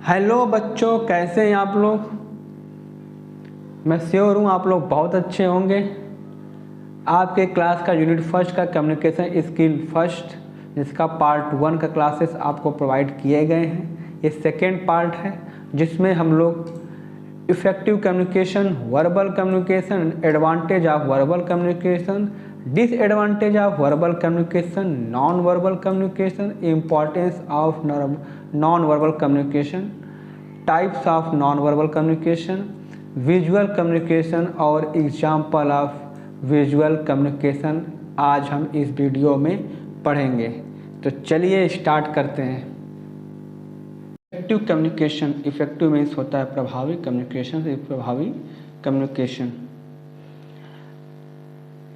Hello बच्चों, कैसे हैं आप लोग। मैं श्योर हूँ आप लोग बहुत अच्छे होंगे। आपके क्लास का यूनिट फर्स्ट का कम्युनिकेशन स्किल फर्स्ट, जिसका पार्ट 1 का क्लासेस आपको प्रोवाइड किए गए हैं। ये सेकेंड पार्ट है जिसमें हम लोग effective communication, verbal communication, advantage of verbal communication, disadvantage of verbal communication, non verbal communication, importance of non verbal communication, types of non verbal communication, visual communication और एग्जाम्पल ऑफ विजुअल कम्युनिकेशन आज हम इस video में पढ़ेंगे। तो चलिए start करते हैं। इफेक्टिव कम्युनिकेशन, इफेक्टिव मीन्स होता है प्रभावी कम्युनिकेशन से प्रभावी कम्युनिकेशन।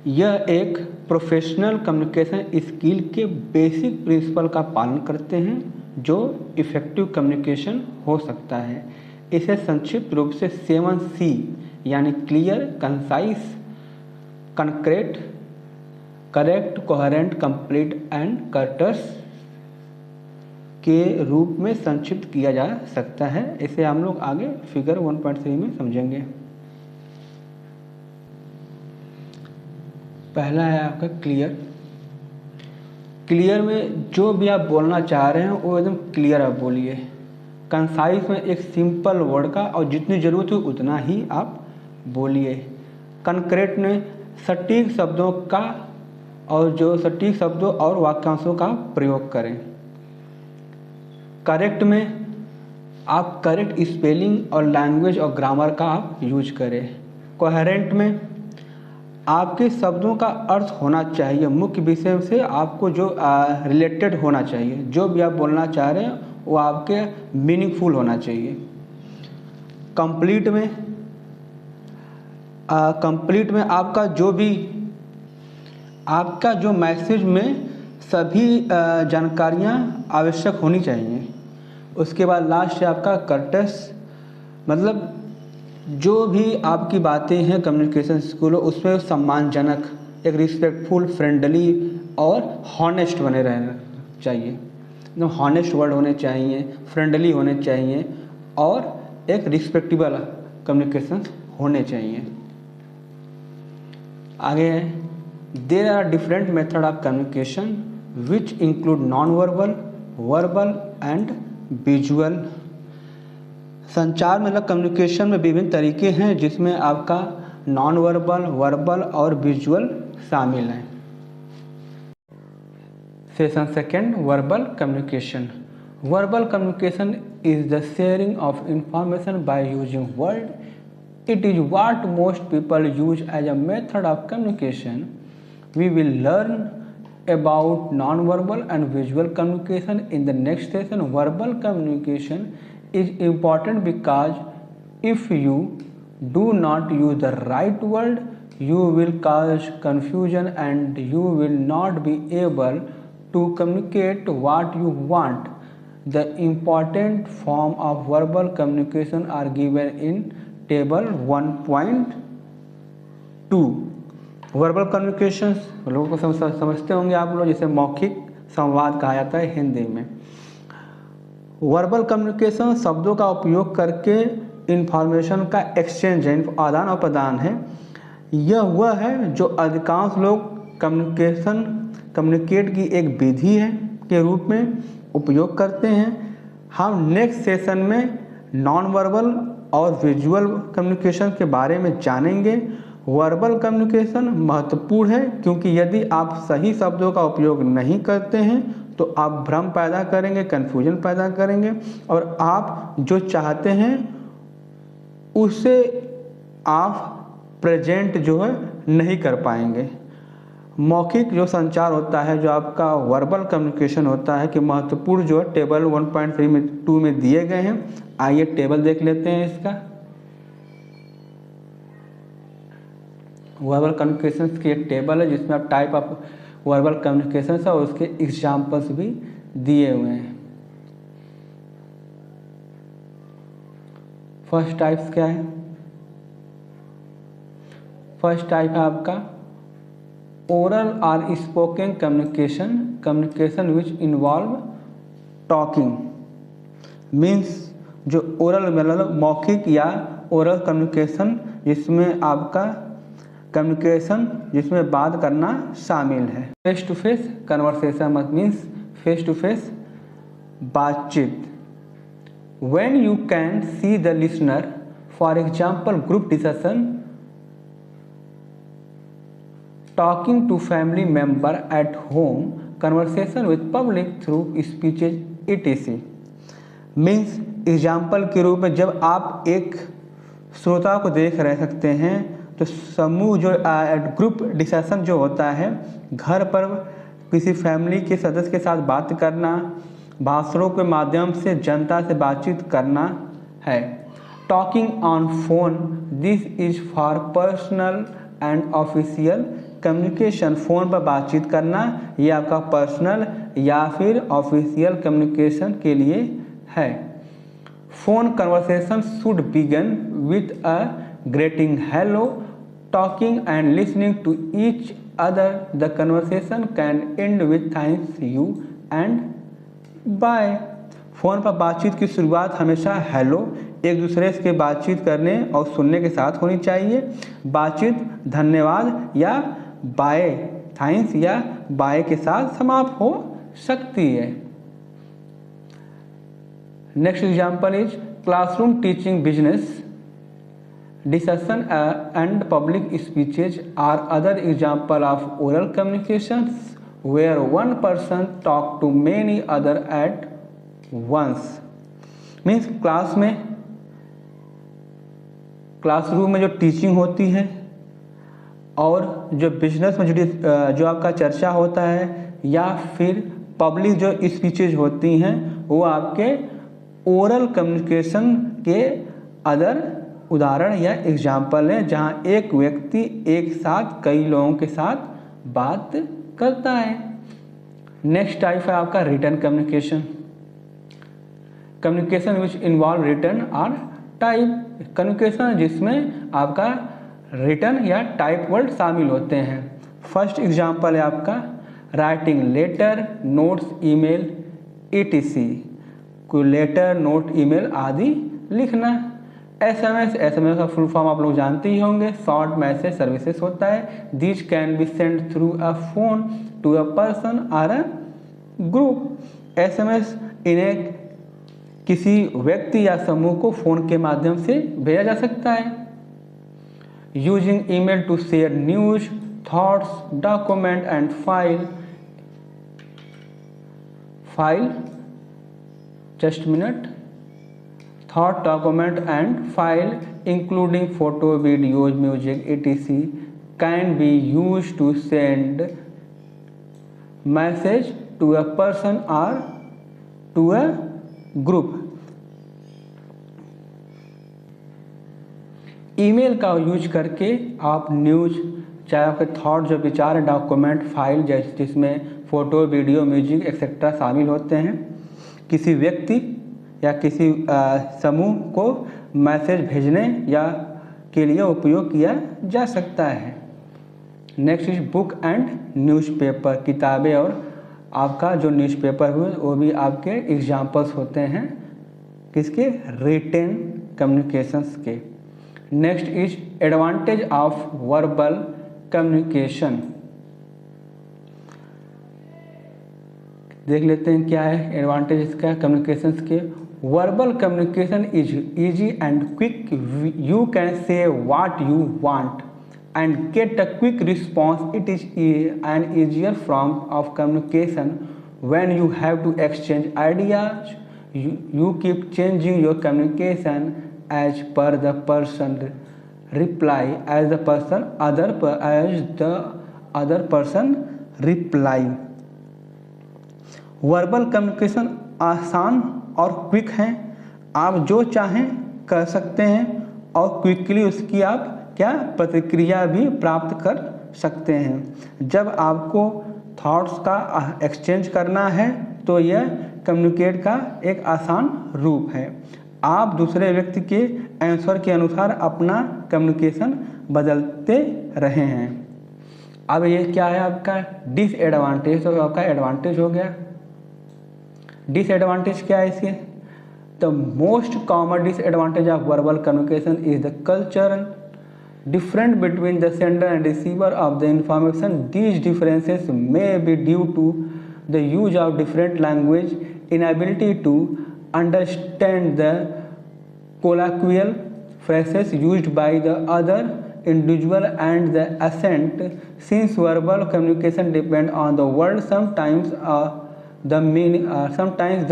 यह एक प्रोफेशनल कम्युनिकेशन स्किल के बेसिक प्रिंसिपल का पालन करते हैं जो इफेक्टिव कम्युनिकेशन हो सकता है। इसे संक्षिप्त रूप से 7C यानी clear, concise, concrete, correct, coherent, complete and courteous के रूप में संक्षिप्त किया जा सकता है। इसे हम लोग आगे फिगर 1.3 में समझेंगे। पहला है आपका क्लियर। क्लियर में जो भी आप बोलना चाह रहे हैं वो एकदम क्लियर आप बोलिए। कंसाइज में एक सिंपल वर्ड का और जितनी ज़रूरत हो उतना ही आप बोलिए। कंक्रीट में सटीक शब्दों का और जो सटीक शब्दों और वाक्यांशों का प्रयोग करें। करेक्ट में आप करेक्ट स्पेलिंग और लैंग्वेज और ग्रामर का आप यूज करें। कोहेरेंट में आपके शब्दों का अर्थ होना चाहिए, मुख्य विषय से आपको जो रिलेटेड होना चाहिए। जो भी आप बोलना चाह रहे हैं वो आपके मीनिंगफुल होना चाहिए। कंप्लीट में आपका जो मैसेज में सभी जानकारियाँ आवश्यक होनी चाहिए। उसके बाद लास्ट है आपका कर्टस, मतलब जो भी आपकी बातें हैं कम्युनिकेशन स्किल उसमें सम्मानजनक, एक रिस्पेक्टफुल, फ्रेंडली और हॉनेस्ट बने रहना चाहिए। एकदम हॉनेस्ट वर्ड होने चाहिए, फ्रेंडली होने चाहिए और एक रिस्पेक्टेबल कम्युनिकेशन होने चाहिए। आगे है there are different method of communication which include non verbal, verbal and visual. संचार मतलब कम्युनिकेशन में विभिन्न तरीके हैं जिसमें आपका नॉन वर्बल, वर्बल और विजुअल शामिल हैं। Session second, verbal communication. Verbal communication is the sharing of information by using word. It is what most people use as a method of communication. We will learn about non-verbal and visual communication in the next session. Verbal communication is important because if you do not use the right word, you will cause confusion and you will not be able to communicate what you want. The important form of verbal communication are given in table 1.2. Verbal communication लोगों को समझते होंगे आप लोग, जिसे मौखिक संवाद कहा जाता है हिंदी में। वर्बल कम्युनिकेशन शब्दों का उपयोग करके इंफॉर्मेशन का एक्सचेंज है, आदान और प्रदान है। यह वह है जो अधिकांश लोग कम्युनिकेट की एक विधि है के रूप में उपयोग करते हैं। हम नेक्स्ट सेशन में नॉन वर्बल और विजुअल कम्युनिकेशन के बारे में जानेंगे। वर्बल कम्युनिकेशन महत्वपूर्ण है क्योंकि यदि आप सही शब्दों का उपयोग नहीं करते हैं तो आप भ्रम पैदा करेंगे, कन्फ्यूजन पैदा करेंगे और आप जो चाहते हैं उसे आप प्रेजेंट जो है नहीं कर पाएंगे। मौखिक जो संचार होता है, जो आपका वर्बल कम्युनिकेशन होता है कि महत्वपूर्ण जो है टेबल 1.3 में 2 में दिए गए हैं। आइए टेबल देख लेते हैं इसका। वर्बल कम्युनिकेशन की एक टेबल है जिसमें आप टाइप ऑफ वर्बल कम्युनिकेशन और उसके एग्जाम्पल्स भी दिए हुए हैं। फर्स्ट टाइप्स क्या है? फर्स्ट टाइप है आपका ओरल और spoken communication, communication which involve talking means जो ओरल मतलब मौखिक या ओरल कम्युनिकेशन जिसमें आपका कम्युनिकेशन जिसमें बात करना शामिल है। Face to face conversation means face to face बातचीत। When you can see the listener, for example group discussion, talking to family member at home, conversation with public through speeches etc। Means example के रूप में जब आप एक श्रोता को देख रह सकते हैं तो समूह जो ग्रुप डिस्कशन जो होता है, घर पर किसी फैमिली के सदस्य के साथ बात करना, भाषणों के माध्यम से जनता से बातचीत करना है। Talking on phone, this is for personal and official communication. Phone पर बातचीत करना ये आपका पर्सनल या फिर ऑफिशियल कम्युनिकेशन के लिए है। Phone conversation should begin with a greeting hello, talking and listening to each other. The conversation can end with thanks you and bye. Phone पर बातचीत की शुरुआत हमेशा हेलो, एक दूसरे से बातचीत करने और सुनने के साथ होनी चाहिए। बातचीत धन्यवाद या बाय, थैंक्स या बाय के साथ समाप्त हो सकती है। Next example is classroom teaching business discussion and public speeches are other example of oral communications where one person talk to many other at once। Means classroom में जो टीचिंग होती है और जो बिजनेस में जो आपका चर्चा होता है या फिर पब्लिक जो स्पीचेज होती हैं वो आपके ओरल कम्युनिकेशन के अदर उदाहरण या एग्जाम्पल है, जहाँ एक व्यक्ति एक साथ कई लोगों के साथ बात करता है। नेक्स्ट टाइप है आपका written communication. Communication which involve written और टाइप कम्युनिकेशन जिसमें आपका रिटन या टाइप वर्ड शामिल होते हैं। फर्स्ट एग्जाम्पल है आपका writing letter, notes, email etc। कोई लेटर, नोट, ईमेल आदि लिखना। एसएमएस का फुल फॉर्म आप लोग जानते ही होंगे, शॉर्ट मैसेज सर्विसेज होता है। This can be send through a phone to a person और अ ग्रुप। एसएमएस इन्हें किसी व्यक्ति या समूह को फोन के माध्यम से भेजा जा सकता है। Using email to share news, thoughts, document and file just minute thought, document and file including photo, videos, music etc can be used to send message to a person or to a group। Email का use करके आप news, चाहे आपके thought जो विचार, document, file जिसमें photo, video, music etcetera शामिल होते हैं, किसी व्यक्ति या किसी समूह को मैसेज भेजने या के लिए उपयोग किया जा सकता है। Next is book and newspaper. किताबें और आपका जो न्यूज़पेपर हुए वो भी आपके एग्जाम्पल्स होते हैं किसके, रिटेन कम्युनिकेशंस के। Next is advantage of verbal communication. देख लेते हैं क्या है एडवांटेज इसका कम्युनिकेशंस के। Verbal communication is easy and quick, you can say what you want and get a quick response. It is an easier form of communication when you have to exchange ideas, you keep changing your communication as per the person reply, as the other person reply। Verbal communication आसान और quick हैं, आप जो चाहें कर सकते हैं और क्विकली उसकी आप क्या प्रतिक्रिया भी प्राप्त कर सकते हैं। जब आपको थॉट्स का एक्सचेंज करना है तो यह कम्युनिकेट का एक आसान रूप है। आप दूसरे व्यक्ति के आंसर के अनुसार अपना कम्युनिकेशन बदलते रहे हैं। अब ये क्या है आपका डिसएडवांटेज, तो आपका एडवांटेज हो गया। डिसएडवांटेज क्या है इसके, The most common disadvantage of verbal communication is the cultural difference between the sender and receiver of the information. These differences may be due to the use of different language, inability to understand the colloquial phrases used by the other individual, and the accent. Since verbal communication depend on the word, sometimes the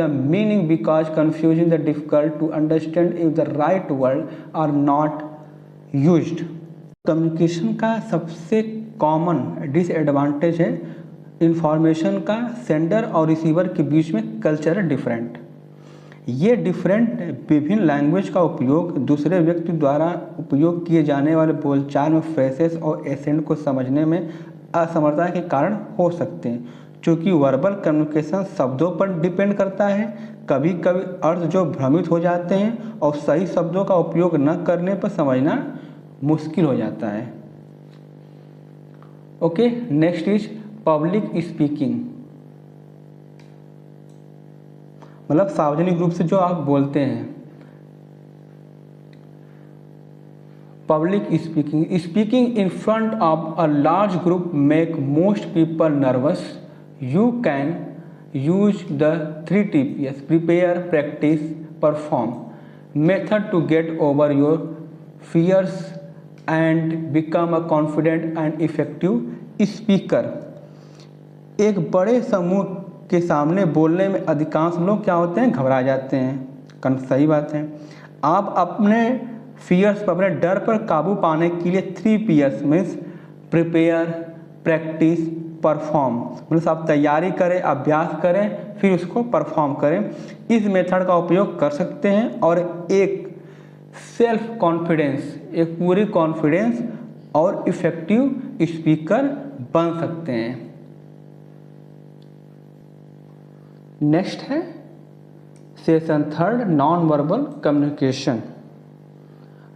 meaning because confusing the difficult to understand if the right word are not used. Communication का सबसे common disadvantage है information का sender और receiver के बीच में cultural different. ये different विभिन्न language का उपयोग दूसरे व्यक्ति द्वारा उपयोग किए जाने वाले बोलचाल में फ्रेसेस और एसेंट को समझने में असमर्थता के कारण हो सकते हैं। चूँकि वर्बल कम्युनिकेशन शब्दों पर डिपेंड करता है, कभी कभी अर्थ जो भ्रमित हो जाते हैं और सही शब्दों का उपयोग न करने पर समझना मुश्किल हो जाता है। Okay, next is public speaking, मतलब सार्वजनिक रूप से जो आप बोलते हैं। Public speaking, speaking in front of a large group make most people nervous. You can use the 3 TPS prepare, practice, perform method to get over your fears and become a confident and effective speaker. एक बड़े समूह के सामने बोलने में अधिकांश लोग क्या होते हैं, घबरा जाते हैं। सही बात है। आप अपने फियर्स पर, अपने डर पर काबू पाने के लिए 3 Ps means prepare, practice, perform, मतलब आप तैयारी करें, अभ्यास करें, फिर उसको परफॉर्म करें। इस मेथड का उपयोग कर सकते हैं और एक सेल्फ कॉन्फिडेंस, एक पूरी कॉन्फिडेंस और इफेक्टिव स्पीकर बन सकते हैं। नेक्स्ट है session 3, non verbal communication.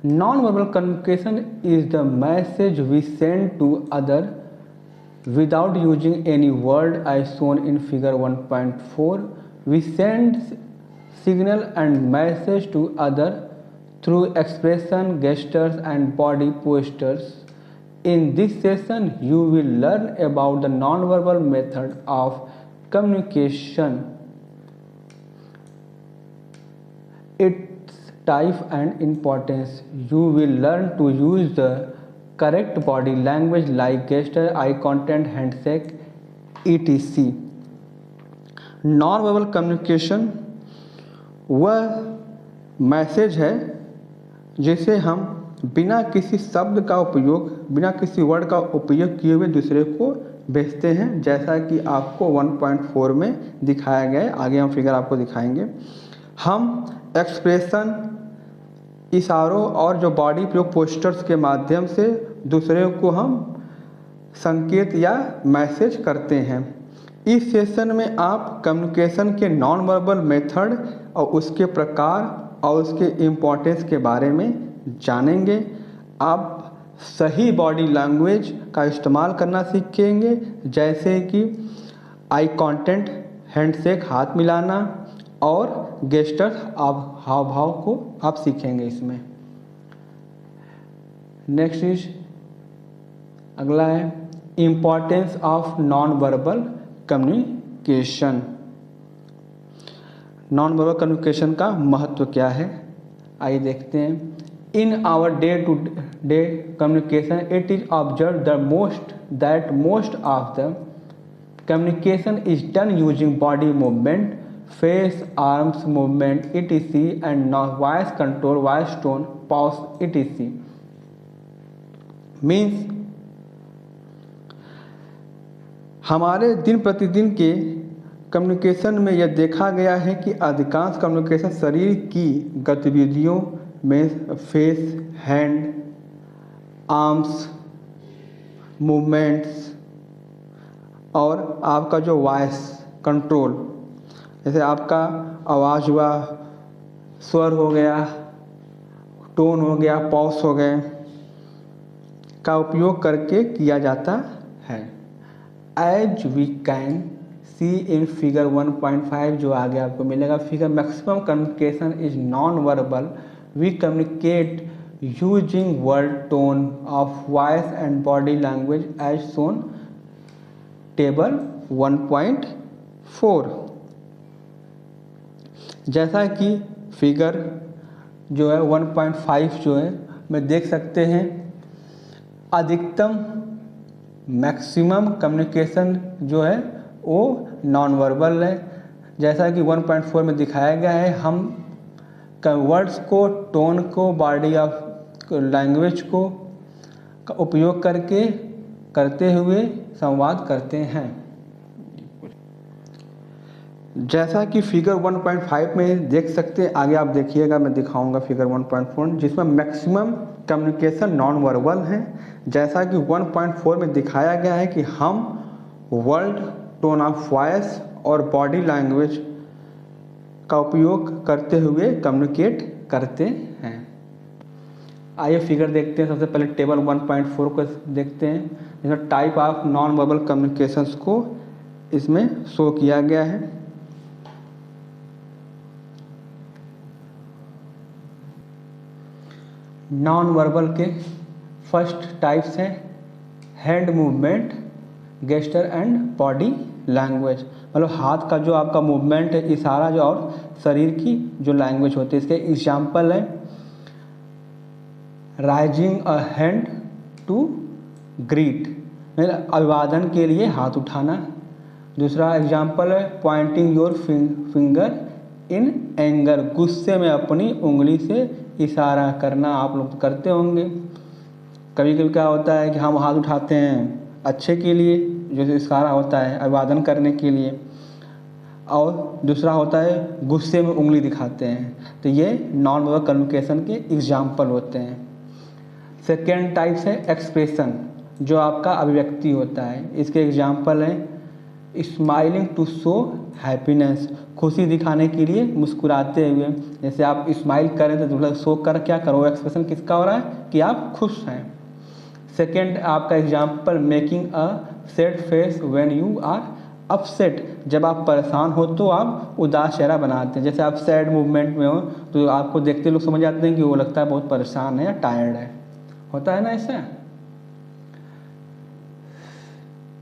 Non verbal communication is the message we send to other without using any word as shown in figure 1.4. We send signal and message to other through expression, gestures and body postures. In this session you will learn about the non-verbal method of communication, its type and importance. You will learn to use the correct body language like gesture, eye contact, handshake, etc. Non verbal communication वह message है जिसे हम बिना किसी शब्द का उपयोग, बिना किसी वर्ड का उपयोग किए हुए दूसरे को भेजते हैं, जैसा कि आपको 1.4 में दिखाया गया है। आगे हम फिगर आपको दिखाएंगे। हम एक्सप्रेशन, इशारों और जो बॉडी प्रयोग पोस्टर्स के माध्यम से दूसरे को हम संकेत या मैसेज करते हैं। इस सेशन में आप कम्युनिकेशन के नॉन वर्बल मेथड और उसके प्रकार और उसके इम्पोर्टेंस के बारे में जानेंगे। आप सही बॉडी लैंग्वेज का इस्तेमाल करना सीखेंगे, जैसे कि आई कांटेक्ट, हैंडशेक, हाथ मिलाना और गेस्टर्स, आप हाव भाव को आप सीखेंगे इसमें। नेक्स्ट इज, अगला है importance of non verbal communication. Non verbal communication का महत्व क्या है, आइए देखते हैं। In our day to day communication it is observe the most of the communication is done using body movement, face, arms movement, etc. and now voice control, voice tone, pause, etc. Means हमारे दिन प्रतिदिन के communication में यह देखा गया है कि अधिकांश कम्युनिकेशन शरीर की गतिविधियों में फेस, हैंड, आर्म्स मूवमेंट्स और आपका जो वॉइस कंट्रोल, जैसे आपका आवाज़ हुआ, स्वर हो गया, टोन हो गया, पॉज हो गए, का उपयोग करके किया जाता है। As we can see in figure 1.5 जो आगे आपको मिलेगा। Figure maximum communication is non verbal, we communicate using word, tone of voice and body language as shown table 1.4। जैसा कि फिगर जो है 1.5 जो है में देख सकते हैं, अधिकतम मैक्सिमम कम्युनिकेशन जो है वो नॉन वर्बल है। जैसा कि 1.4 में दिखाया गया है, हम वर्ड्स को, टोन को, बॉडी ऑफ लैंग्वेज को का उपयोग करते हुए संवाद करते हैं। जैसा कि फिगर 1.5 में देख सकते हैं, आगे आप देखिएगा, मैं दिखाऊंगा फिगर 1.4 जिसमें मैक्सिमम कम्युनिकेशन नॉन वर्बल है। जैसा कि 1.4 में दिखाया गया है कि हम वर्ड, टोन ऑफ वॉइस और बॉडी लैंग्वेज का उपयोग करते हुए कम्युनिकेट करते हैं। आइए फिगर देखते हैं। सबसे पहले टेबल 1.4 को देखते हैं, जिसमें type of non verbal communications को इसमें शो किया गया है। नॉन वर्बल के फर्स्ट टाइप्स हैं hand movement, gesture and body language. मतलब हाथ का जो आपका मूवमेंट है, इशारा जो, और शरीर की जो लैंग्वेज होती है। इसके एग्जाम्पल है raising a hand to greet, मतलब अभिवादन के लिए हाथ उठाना। दूसरा एग्जाम्पल है pointing your finger in anger, गुस्से में अपनी उंगली से इशारा करना। आप लोग करते होंगे। कभी कभी क्या होता है कि हम हाथ उठाते हैं अच्छे के लिए, जो इशारा होता है अभिवादन करने के लिए, और दूसरा होता है गुस्से में उंगली दिखाते हैं। तो ये नॉन वर्बल कम्युनिकेशन के एग्जाम्पल होते हैं। सेकेंड टाइप्स है एक्सप्रेशन, जो आपका अभिव्यक्ति होता है। इसके एग्जाम्पल हैं स्माइलिंग टू शो हैप्पीनेस, खुशी दिखाने के लिए मुस्कुराते हुए। जैसे आप स्माइल करें तो दूसरा शो कर क्या करो, एक्सप्रेशन किसका हो रहा है कि आप खुश हैं। सेकेंड आपका example making a sad face when you are upset, जब आप परेशान हो तो आप उदास चेहरा बनाते हैं। जैसे आप सैड मूवमेंट में हो तो आपको देखते लोग समझ जाते हैं कि वो लगता है बहुत परेशान है या टायर्ड है, होता है ना ऐसा।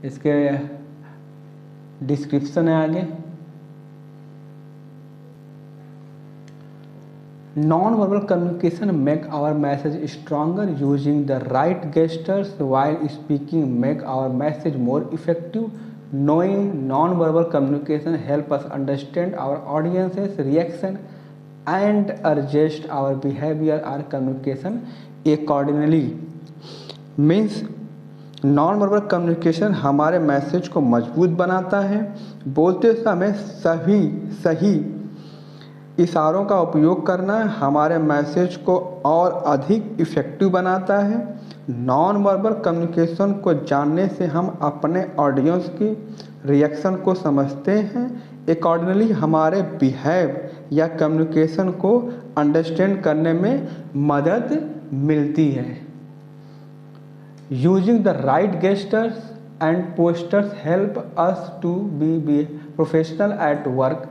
इसके डिस्क्रिप्शन है आगे। Non-verbal communication make our message stronger. Using the right gestures while speaking make our message more effective. Knowing non-verbal communication help us understand our audience's reaction and adjust our behavior or communication accordingly. Means non verbal communication हमारे message को मजबूत बनाता है। बोलते समय सही इशारों का उपयोग करना हमारे मैसेज को और अधिक इफ़ेक्टिव बनाता है। नॉन वर्बल कम्युनिकेशन को जानने से हम अपने ऑडियंस की रिएक्शन को समझते हैं, अकॉर्डिंगली हमारे बिहेव या कम्युनिकेशन को अंडरस्टैंड करने में मदद मिलती है। Using the right gestures and postures help us to be professional at work.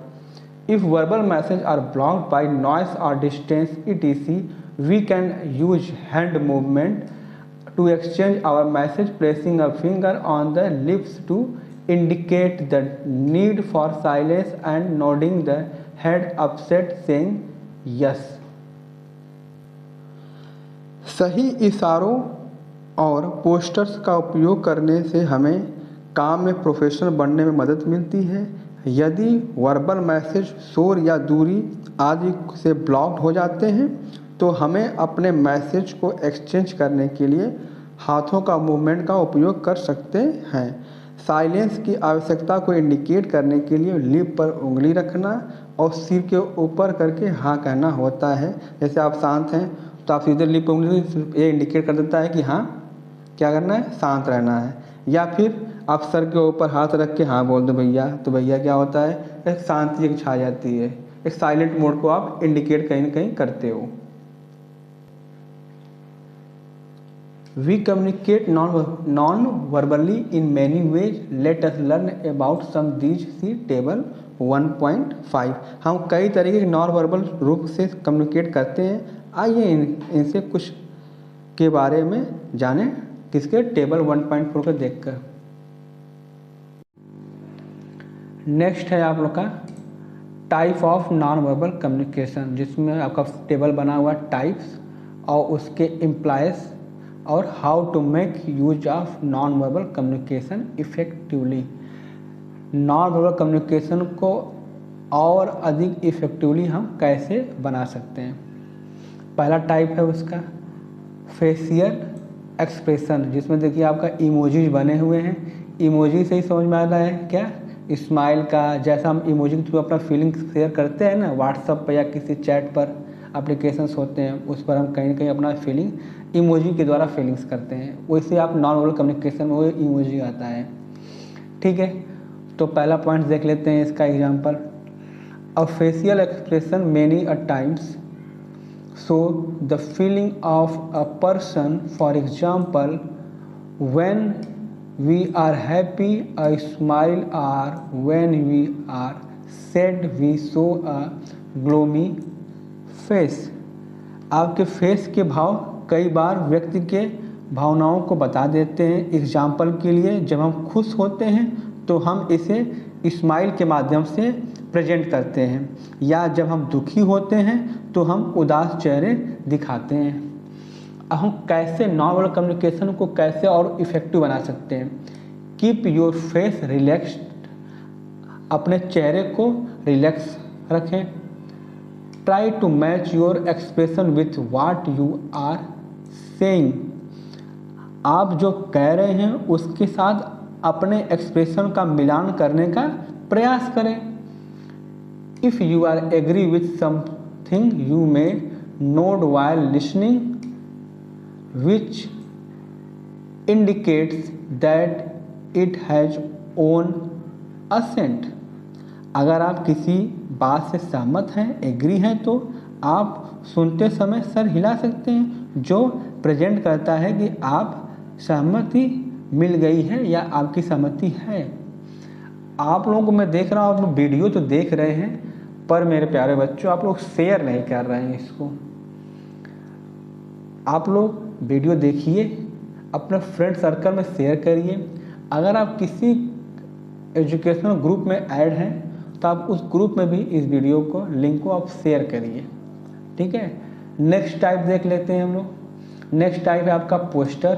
If verbal messages are blocked by noise or distance etc., we can use hand movement to exchange our message, placing a finger on the lips to indicate the need for silence and nodding the head upset saying yes. सही इशारों और posters का उपयोग करने से हमें काम में प्रोफेशनल बनने में मदद मिलती है। यदि वर्बल मैसेज शोर या दूरी आदि से ब्लॉक्ड हो जाते हैं तो हमें अपने मैसेज को एक्सचेंज करने के लिए हाथों का मूवमेंट का उपयोग कर सकते हैं। साइलेंस की आवश्यकता को इंडिकेट करने के लिए लिप पर उंगली रखना और सिर के ऊपर करके हाँ कहना होता है। जैसे आप शांत हैं तो आप सीधे लिप पर उंगली, ये इंडिकेट कर देता है कि हाँ क्या करना है, शांत रहना है। या फिर आप सर के ऊपर हाथ रख के हाँ बोल दो भैया, तो भैया क्या होता है, एक शांति एक छा जाती है। एक साइलेंट मोड को आप इंडिकेट कहीं ना कहीं करते हो। We communicate non-verbally in many ways. Let us learn about some these. See table 1.5. हम कई तरीके के नॉन वर्बल रूप से कम्युनिकेट करते हैं। आइए इनसे कुछ के बारे में जानें, किसके टेबल 1.4 को देखकर। नेक्स्ट है आप लोग का type of non verbal communication, जिसमें आपका टेबल बना हुआ टाइप्स और उसके इम्प्लाइज और how to make use of non verbal communication effectively. Non verbal communication को और अधिक इफ़ेक्टिवली हम कैसे बना सकते हैं। पहला टाइप है उसका फेशियल एक्सप्रेशन, जिसमें देखिए आपका इमोजीज बने हुए हैं। इमोजी से ही समझ में आता है क्या, स्माइल का। जैसा हम इमोजी के थ्रू अपना फीलिंग्स शेयर करते हैं ना व्हाट्सएप पर या किसी चैट पर, एप्लीकेशंस होते हैं उस पर हम कहीं ना कहीं अपना फीलिंग इमोजी के द्वारा फीलिंग्स करते हैं, वैसे आप नॉन वर्बल कम्युनिकेशन में वो इमोजी आता है। ठीक है, तो पहला पॉइंट देख लेते हैं इसका example. A facial expression many a times show the feeling of a person. For example when we are happy a smile, or when we are sad we show a gloomy face. आपके face के भाव कई बार व्यक्ति के भावनाओं को बता देते हैं। एग्जाम्पल के लिए जब हम खुश होते हैं तो हम इसे स्माइल के माध्यम से प्रेजेंट करते हैं, या जब हम दुखी होते हैं तो हम उदास चेहरे दिखाते हैं। अब हम कैसे नॉन वर्बल कम्युनिकेशन को कैसे और इफ़ेक्टिव बना सकते हैं। कीप योर फेस रिलैक्स्ड, अपने चेहरे को रिलैक्स रखें। Try to match your expression with what you are saying, आप जो कह रहे हैं उसके साथ अपने एक्सप्रेशन का मिलान करने का प्रयास करें। If you are agree with something you may nod while listening which indicates that it has own assent. अगर आप किसी बात से सहमत हैं, एग्री हैं, तो आप सुनते समय सर हिला सकते हैं, जो प्रेजेंट करता है कि आप सहमति मिल गई है या आपकी सहमति है। आप लोगों को मैं देख रहा हूँ, आप लोग वीडियो तो देख रहे हैं, पर मेरे प्यारे बच्चों आप लोग शेयर नहीं कर रहे हैं इसको। आप लोग वीडियो देखिए, अपने फ्रेंड सर्कल में शेयर करिए। अगर आप किसी एजुकेशनल ग्रुप में ऐड हैं तो आप उस ग्रुप में भी इस वीडियो को लिंक को आप शेयर करिए। ठीक है, नेक्स्ट टाइप देख लेते हैं हम लोग। नेक्स्ट टाइप है आपका posture.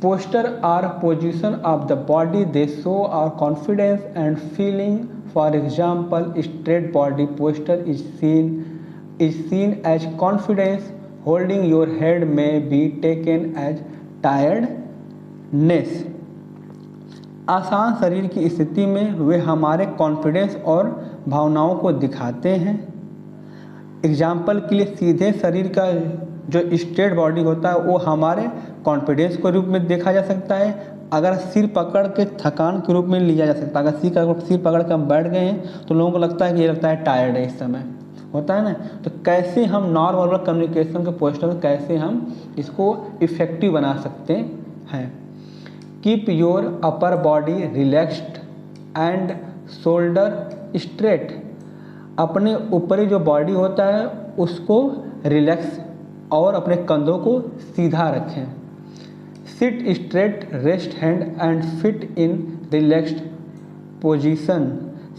Posture are position of the body, they show our confidence and feeling. For example straight body posture is seen as confidence. Holding your head may be taken as tiredness. आसान शरीर की स्थिति में वे हमारे confidence और भावनाओं को दिखाते हैं। एग्जाम्पल के लिए सीधे शरीर का जो स्ट्रेट बॉडी होता है वो हमारे कॉन्फिडेंस के रूप में देखा जा सकता है। अगर सिर पकड़ के थकान के रूप में लिया जा सकता है। अगर सिर पकड़ के हम बैठ गए हैं तो लोगों को लगता है कि ये लगता है टायर्ड है इस समय, होता है ना। तो कैसे हम नॉन वर्बल कम्युनिकेशन के पोस्टर में कैसे हम इसको इफ़ेक्टिव बना सकते हैं। Keep your upper body relaxed and shoulder straight. अपने ऊपरी जो बॉडी होता है उसको रिलैक्स और अपने कंधों को सीधा रखें। Seat straight, rest hand and fit in relaxed position.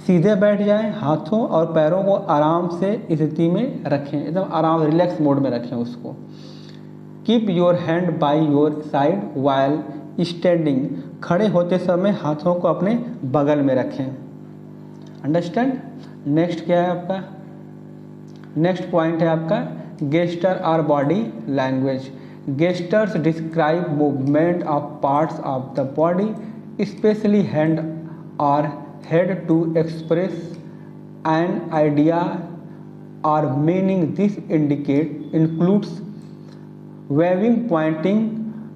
सीधे बैठ जाएं, हाथों और पैरों को आराम से स्थिति में रखें, एकदम आराम रिलैक्स मोड में रखें उसको। Keep your hand by your side while standing. खड़े होते समय हाथों को अपने बगल में रखें। अंडरस्टैंड। नेक्स्ट क्या है आपका, नेक्स्ट पॉइंट है आपका गेस्टर और body language. Gestures describe movement of parts of the body specially hand और head to express an idea और meaning. This includes waving, pointing,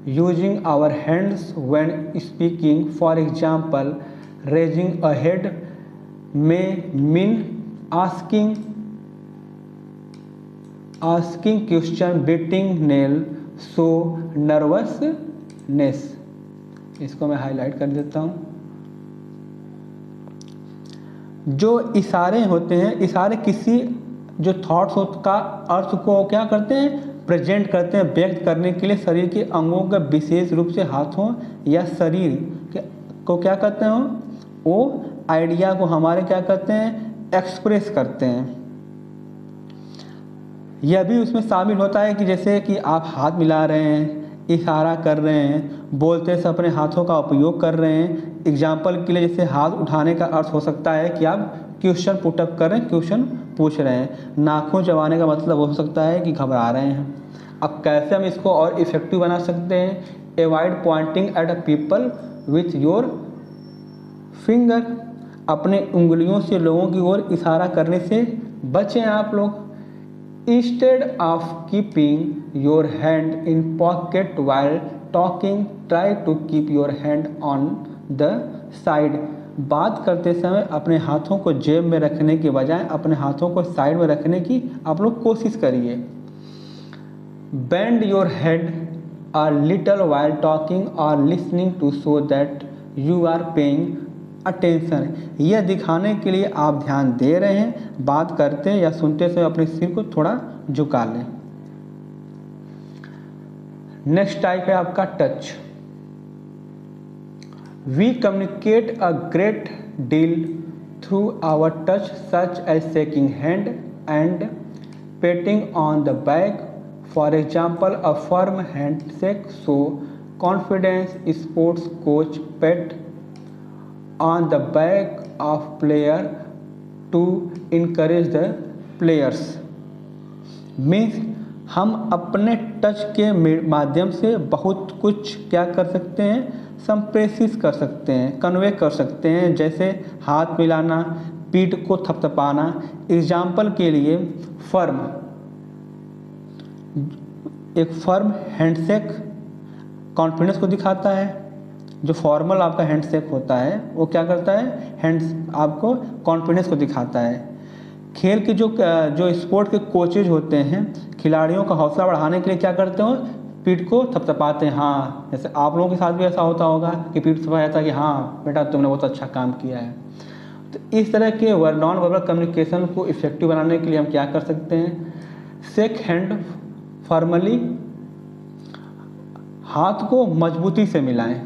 using our hands when speaking. For example, raising a head may mean asking question, beating nail show nervousness. इसको मैं highlight कर देता हूँ। जो इशारे होते हैं, इशारे किसी जो थॉट्स का अर्थ को क्या करते हैं, प्रेजेंट करते हैं, व्यक्त करने के लिए शरीर के अंगों का विशेष रूप से हाथों या शरीर को क्या करते हैं, वो आइडिया को हमारे क्या करते हैं, एक्सप्रेस करते हैं। यह भी उसमें शामिल होता है कि जैसे कि आप हाथ मिला रहे हैं, इशारा कर रहे हैं, बोलते समय अपने हाथों का उपयोग कर रहे हैं। एग्जाम्पल के लिए जैसे हाथ उठाने का अर्थ हो सकता है कि आप क्वेश्चन पुटअप कर रहे हैं, क्वेश्चन पूछ रहे हैं। नाखून चबाने का मतलब हो सकता है कि घबरा रहे हैं। अब कैसे हम इसको और इफेक्टिव बना सकते हैं, avoid Poynting at a people with your finger. अपने उंगलियों से लोगों की ओर इशारा करने से बचें आप लोग। Instead of keeping your hand in pocket while talking, try to keep your hand on the side. बात करते समय अपने हाथों को जेब में रखने के बजाय अपने हाथों को साइड में रखने की आप लोग कोशिश करिए। Bend your head a little while talking or listening to show that you are paying attention. यह दिखाने के लिए आप ध्यान दे रहे हैं। बात करते या सुनते समय अपने सिर को थोड़ा झुका लें। नेक्स्ट टाइप है आपका touch. We communicate a great deal through our touch such as shaking hand and patting on the back. For example a firm hand shake show confidence. Sports coach pat on the back of player to encourage the players। Means हम अपने touch के माध्यम से बहुत कुछ क्या कर सकते हैं, संप्रेषित कर सकते हैं, कन्वे कर सकते हैं। जैसे हाथ मिलाना, पीठ को थपथपाना। एग्जाम्पल के लिए फर्म, एक फर्म हैंडशेक कॉन्फिडेंस को दिखाता है। जो फॉर्मल आपका हैंडशेक होता है वो क्या करता है, आपको कॉन्फिडेंस को दिखाता है। खेल के जो स्पोर्ट के कोचेज होते हैं, खिलाड़ियों का हौसला बढ़ाने के लिए क्या करते हो, पीठ को थपथपाते हैं। हाँ, जैसे आप लोगों के साथ भी ऐसा होता होगा कि पीठ थपथपाया जाता है कि हाँ बेटा तुमने बहुत अच्छा काम किया है। तो इस तरह के नॉन वर्बल कम्युनिकेशन को इफेक्टिव बनाने के लिए हम क्या कर सकते हैं, शेक हैंड फॉर्मली, हाथ को मजबूती से मिलाएं।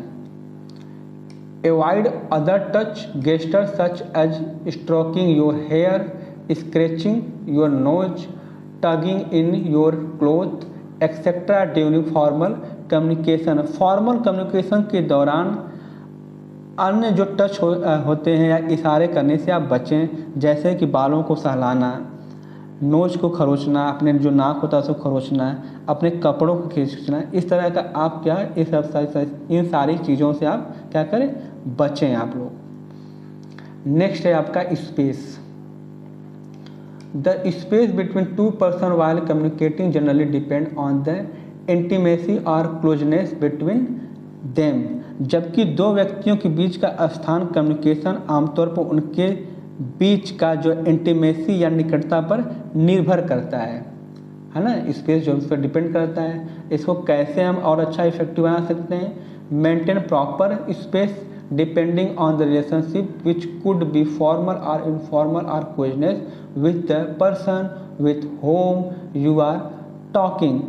Avoid other touch gestures such as stroking your hair, scratching your nose, tugging in your clothes, etc. during formal communication। Formal communication के दौरान अन्य जो टच होते हैं या इशारे करने से आप बचें। जैसे कि बालों को सहलाना, नोज को खरोचना, अपने जो नाक होता है उसको खरोचना, अपने कपड़ों को खींचना। इस तरह का आप क्या इन सारी चीज़ों से आप क्या करें, बचें आप लोग। नेक्स्ट है आपका space. The space between two person while communicating generally depend on the intimacy और क्लोजनेस बिटवीन देम। जबकि दो व्यक्तियों के बीच का स्थान कम्युनिकेशन आमतौर पर उनके बीच का जो इंटीमेसी या निकटता पर निर्भर करता है ना। स्पेस जो उस पर डिपेंड करता है। इसको कैसे हम और अच्छा इफेक्टिव बना सकते हैं, maintain proper space depending on the relationship which could be formal और इनफॉर्मल और coziness with the person with whom you are talking.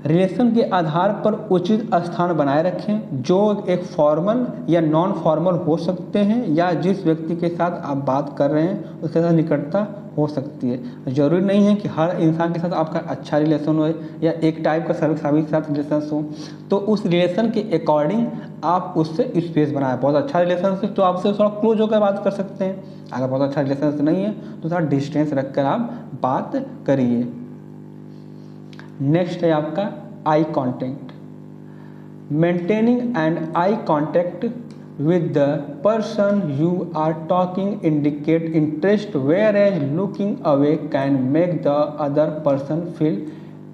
Relation के आधार पर उचित स्थान बनाए रखें, जो एक फॉर्मल या नॉन फॉर्मल हो सकते हैं, या जिस व्यक्ति के साथ आप बात कर रहे हैं उसके साथ निकटता हो सकती है। ज़रूरी नहीं है कि हर इंसान के साथ आपका अच्छा रिलेशन हो या एक टाइप का सभी के साथ रिलेशन हो। तो उस रिलेशन के अकॉर्डिंग आप उससे स्पेस बनाएं। बहुत अच्छा रिलेशन है तो आपसे थोड़ा क्लोज होकर बात कर सकते हैं। अगर बहुत अच्छा रिलेशन नहीं है तो थोड़ा डिस्टेंस रखकर आप बात करिए। नेक्स्ट है आपका eye contact. Maintaining and eye contact with the person you are talking indicate interest, whereas looking away can make the other person feel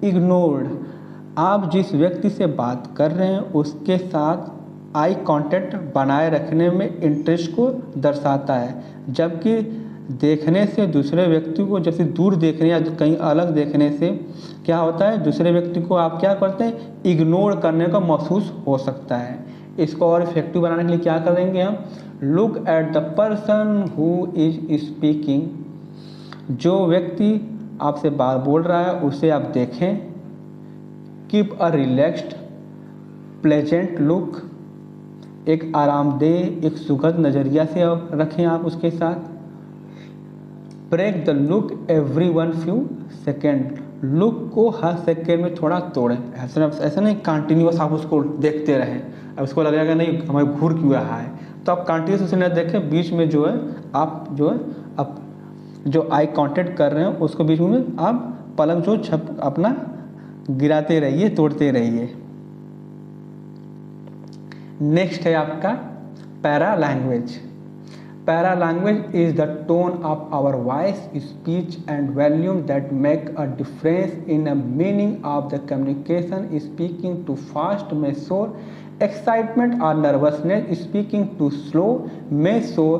ignored। आप जिस व्यक्ति से बात कर रहे हैं उसके साथ आई कांटेक्ट बनाए रखने में इंटरेस्ट को दर्शाता है, जबकि देखने से दूसरे व्यक्ति को, जैसे दूर देखने या कहीं अलग देखने से क्या होता है, दूसरे व्यक्ति को आप क्या करते हैं, इग्नोर करने का महसूस हो सकता है। इसको और इफेक्टिव बनाने के लिए क्या करेंगे हम, look at the person who is speaking, जो व्यक्ति आपसे बात बोल रहा है उसे आप देखें। Keep a relaxed pleasant look, एक आरामदेह एक सुखद नज़रिया से रखें आप उसके साथ। Break the look every one few second, look को हर सेकेंड में थोड़ा तोड़ें। ऐसा नहीं कंटिन्यूस आप उसको देखते रहें, अब उसको लगेगा नहीं हमें घूर क्यों रहा है, तो आप कंटिन्यूस उसे न देखें, बीच में जो है आप जो आई कांटेक्ट कर रहे हैं उसको बीच में आप पलक जो अपना गिराते रहिए, तोड़ते रहिए। नेक्स्ट है आपका para language. Para language is the tone of our voice, speech and volume that make a difference in a meaning of the communication. Speaking too fast may show excitement or nervousness. Speaking too slow may show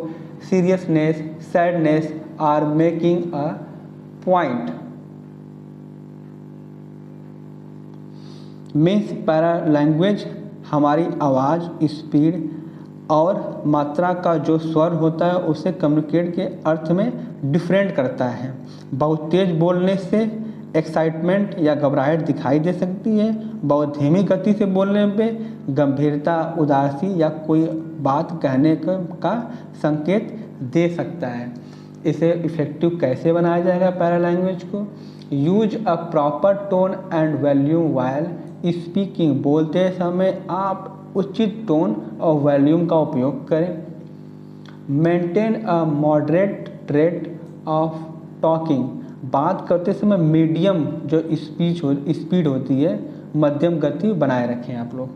seriousness, sadness or making a point. Means para language हमारी आवाज़, speed और मात्रा का जो स्वर होता है उसे कम्युनिकेट के अर्थ में डिफरेंट करता है। बहुत तेज बोलने से एक्साइटमेंट या घबराहट दिखाई दे सकती है, बहुत धीमी गति से बोलने पे गंभीरता, उदासी या कोई बात कहने का संकेत दे सकता है। इसे इफेक्टिव कैसे बनाया जाएगा पैरा लैंग्वेज को, use a proper tone and volume while speaking, बोलते समय आप उचित टोन और वॉल्यूम का उपयोग करें। Maintain a moderate rate of talking, बात करते समय मीडियम जो स्पीड होती है, मध्यम गति बनाए रखें आप लोग।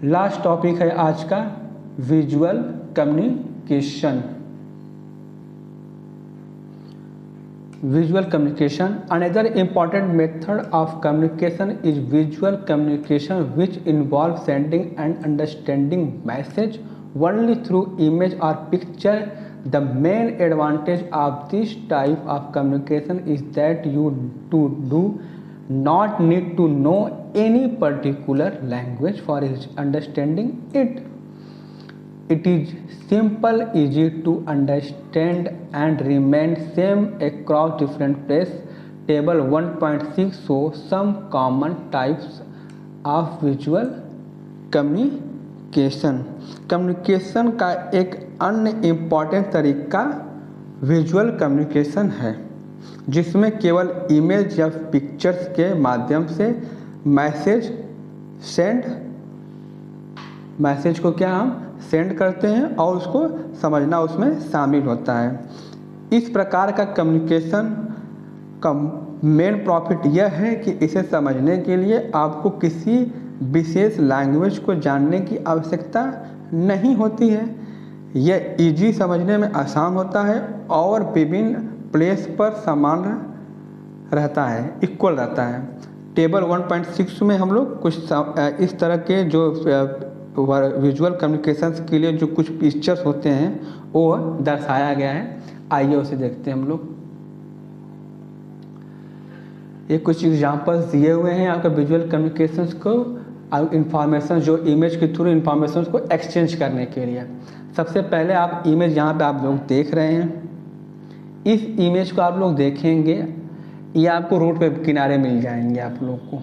लास्ट टॉपिक है आज का visual communication. Visual communication. Another important method of communication is visual communication, which involves sending and understanding message only through image or picture. The main advantage of this type of communication is that you do not need to know any particular language for understanding it. It is simple, easy to understand and remain same across different places. Table 1.6 shows some common types of visual communication. Communication का एक अन्य important तरीका visual communication है, जिसमें केवल image या pictures के माध्यम से मैसेज को क्या हम सेंड करते हैं और उसको समझना उसमें शामिल होता है। इस प्रकार का कम्युनिकेशन का मेन प्रॉफिट यह है कि इसे समझने के लिए आपको किसी विशेष लैंग्वेज को जानने की आवश्यकता नहीं होती है। यह इजी समझने में आसान होता है और विभिन्न प्लेस पर समान रहता है, इक्वल रहता है। टेबल 1.6 में हम लोग कुछ इस तरह के जो विजुअल कम्युनिकेशन के लिए जो कुछ पिक्चर्स होते हैं वो दर्शाया गया है। आइए उसे देखते हैं हम लोग। ये कुछ एग्जांपल्स दिए हुए हैं आपका विजुअल कम्युनिकेशंस को इंफॉर्मेशन, जो इमेज के थ्रू इंफॉर्मेशन को एक्सचेंज करने के लिए। सबसे पहले आप इमेज यहाँ पे आप लोग देख रहे हैं, इस इमेज को आप लोग देखेंगे, ये आपको रोड पे किनारे मिल जाएंगे आप लोग को।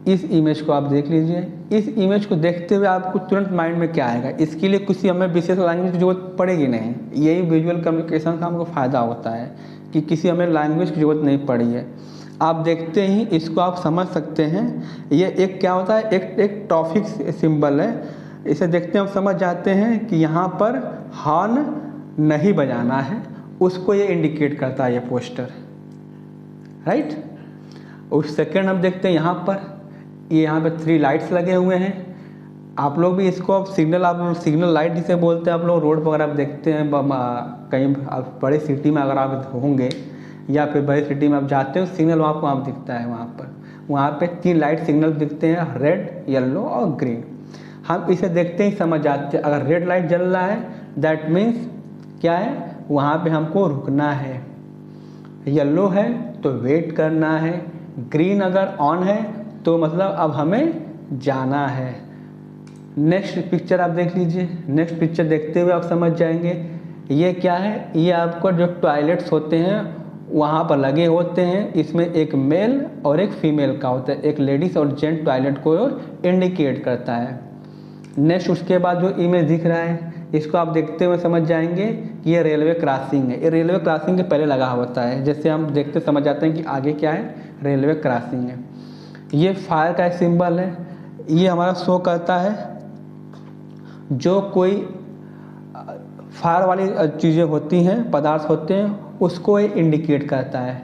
इस इमेज को आप देख लीजिए। इस इमेज को देखते हुए आपको तुरंत माइंड में क्या आएगा, इसके लिए किसी हमें विशेष लैंग्वेज की जरूरत पड़ेगी नहीं। यही विजुअल कम्युनिकेशन का हमको फ़ायदा होता है कि किसी हमें लैंग्वेज की ज़रूरत नहीं पड़ी है। आप देखते ही इसको आप समझ सकते हैं। ये एक क्या होता है, एक ट्रैफिक सिंबल है। इसे देखते हम समझ जाते हैं कि यहाँ पर हॉर्न नहीं बजाना है, उसको ये इंडिकेट करता है ये पोस्टर, राइट। उस सेकेंड हम देखते हैं यहाँ पर ये यहाँ पे 3 लाइट्स लगे हुए हैं। आप लोग भी इसको आप सिग्नल लाइट जिसे बोलते हैं, आप लोग रोड पर अगर आप देखते हैं कहीं आप बड़े सिटी में अगर आप होंगे या फिर बड़े सिटी में आप जाते हो, सिग्नल आपको वहाँ दिखता है। वहाँ पे 3 लाइट सिग्नल दिखते हैं, रेड, येलो और ग्रीन। हम इसे देखते ही समझ जाते हैं। अगर रेड लाइट जल रहा है दैट मीन्स क्या है, वहाँ पे हमको रुकना है। येलो है तो वेट करना है, ग्रीन अगर ऑन है तो मतलब अब हमें जाना है। नेक्स्ट पिक्चर आप देख लीजिए। नेक्स्ट पिक्चर देखते हुए आप समझ जाएंगे ये क्या है। ये आपको जो टॉयलेट्स होते हैं वहाँ पर लगे होते हैं, इसमें एक मेल और एक फीमेल का होता है, एक लेडीज़ और जेंट टॉयलेट को इंडिकेट करता है। नेक्स्ट उसके बाद जो इमेज दिख रहा है इसको आप देखते हुए समझ जाएंगे कि ये रेलवे क्रॉसिंग है। ये रेलवे क्रॉसिंग के पहले लगा होता है, जैसे हम देखते समझ जाते हैं कि आगे क्या है, रेलवे क्रॉसिंग है। ये फायर का सिंबल है, ये हमारा शो करता है जो कोई फायर वाली चीज़ें होती हैं, पदार्थ होते हैं, उसको ये इंडिकेट करता है।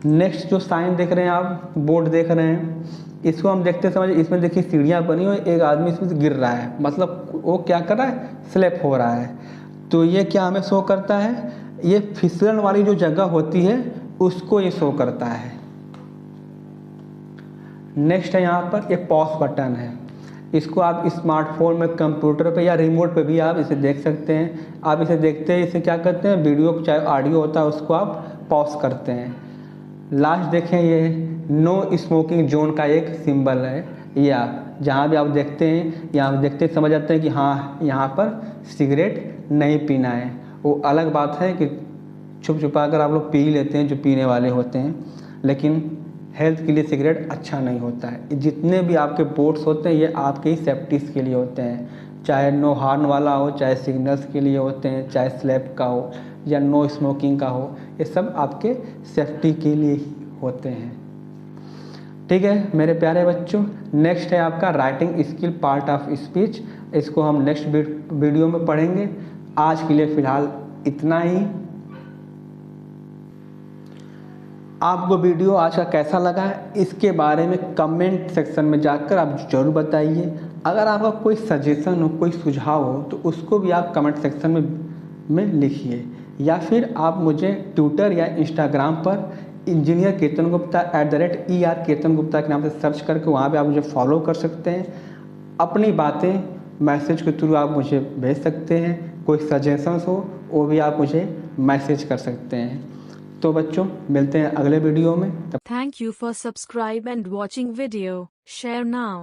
नेक्स्ट जो साइन देख रहे हैं आप, बोर्ड देख रहे हैं, इसको हम देखते समझ, इसमें देखिए सीढ़ियाँ बनी हुई, एक आदमी इसमें से गिर रहा है, मतलब वो क्या कर रहा है, स्लिप हो रहा है। तो ये क्या हमें शो करता है, ये फिसलन वाली जो जगह होती है उसको ये शो करता है। नेक्स्ट है यहाँ पर एक पॉज बटन है, इसको आप स्मार्टफोन में, कंप्यूटर पे या रिमोट पे भी आप इसे देख सकते हैं। आप इसे देखते हैं, इसे क्या करते हैं, वीडियो चाहे ऑडियो होता है उसको आप पॉज करते हैं। लास्ट देखें, ये नो स्मोकिंग जोन का एक सिंबल है, या जहाँ भी आप देखते हैं, यहाँ देखते समझ जाते हैं कि हाँ यहाँ पर सिगरेट नहीं पीना है। वो अलग बात है कि छुप छुपा कर आप लोग पी लेते हैं जो पीने वाले होते हैं, लेकिन हेल्थ के लिए सिगरेट अच्छा नहीं होता है। जितने भी आपके बोर्ड्स होते हैं ये आपके ही सेफ्टीज़ के लिए होते हैं, चाहे नो हॉर्न वाला हो, चाहे सिग्नल्स के लिए होते हैं, चाहे स्लैप का हो या नो स्मोकिंग का हो, ये सब आपके सेफ्टी के लिए ही होते हैं। ठीक है मेरे प्यारे बच्चों, नेक्स्ट है आपका writing skill part of speech, इसको हम नेक्स्ट वीडियो में पढ़ेंगे। आज के लिए फ़िलहाल इतना ही। आपको वीडियो आज का कैसा लगा है इसके बारे में कमेंट सेक्शन में जाकर आप ज़रूर बताइए। अगर आपका कोई सजेशन हो, कोई सुझाव हो तो उसको भी आप कमेंट सेक्शन में लिखिए, या फिर आप मुझे ट्विटर या इंस्टाग्राम पर इंजीनियर केतन गुप्ता @ER केतन गुप्ता के नाम से सर्च करके वहाँ पे आप मुझे फॉलो कर सकते हैं। अपनी बातें मैसेज के थ्रू आप मुझे भेज सकते हैं, कोई सजेशंस हो वो भी आप मुझे मैसेज कर सकते हैं। तो बच्चों मिलते हैं अगले वीडियो में। Thank you for subscribe and watching video. Share now.